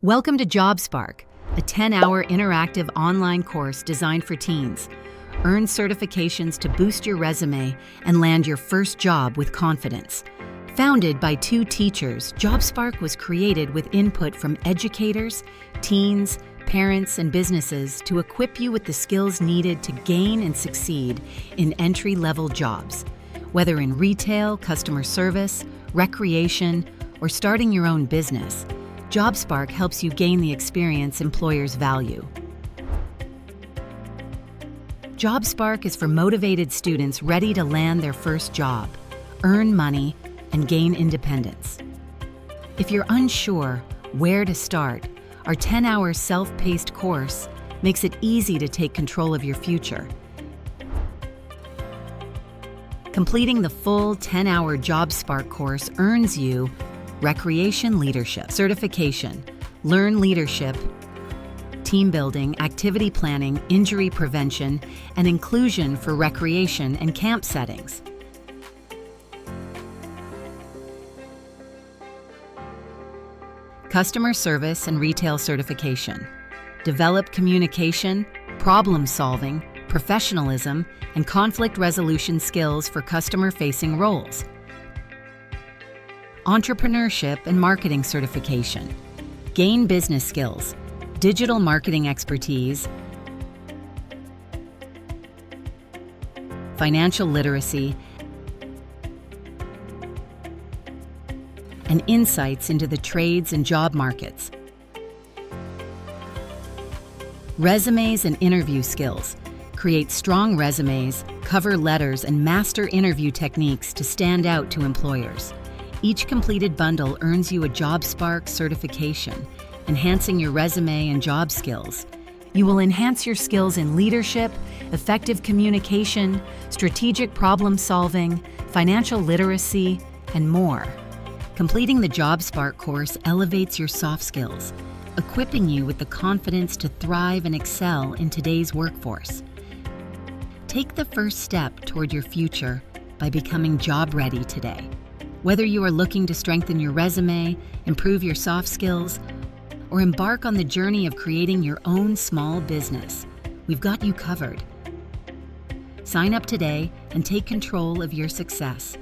Welcome to JobSpark, a 10-hour interactive online course designed for teens. Earn certifications to boost your resume and land your first job with confidence. Founded by two teachers, JobSpark was created with input from educators, teens, parents, and businesses to equip you with the skills needed to gain and succeed in entry-level jobs. Whether in retail, customer service, recreation, or starting your own business, JobSpark helps you gain the experience employers value. JobSpark is for motivated students ready to land their first job, earn money, and gain independence. If you're unsure where to start, our 10-hour self-paced course makes it easy to take control of your future. Completing the full 10-hour JobSpark course earns you Recreation Leadership Certification, Learn Leadership, Team Building, Activity Planning, Injury Prevention, and Inclusion for Recreation and Camp Settings. Customer Service and Retail Certification, Develop Communication, Problem Solving, Professionalism, and Conflict Resolution skills for customer-facing roles. Entrepreneurship and Marketing Certification, Gain Business Skills, Digital Marketing Expertise, Financial Literacy, and insights into the trades and job markets. Resumes and Interview Skills, create strong resumes, cover letters, and master interview techniques to stand out to employers. Each completed bundle earns you a JobSpark certification, enhancing your resume and job skills. You will enhance your skills in leadership, effective communication, strategic problem solving, financial literacy, and more. Completing the JobSpark course elevates your soft skills, equipping you with the confidence to thrive and excel in today's workforce. Take the first step toward your future by becoming job-ready today. Whether you are looking to strengthen your resume, improve your soft skills, or embark on the journey of creating your own small business, we've got you covered. Sign up today and take control of your success.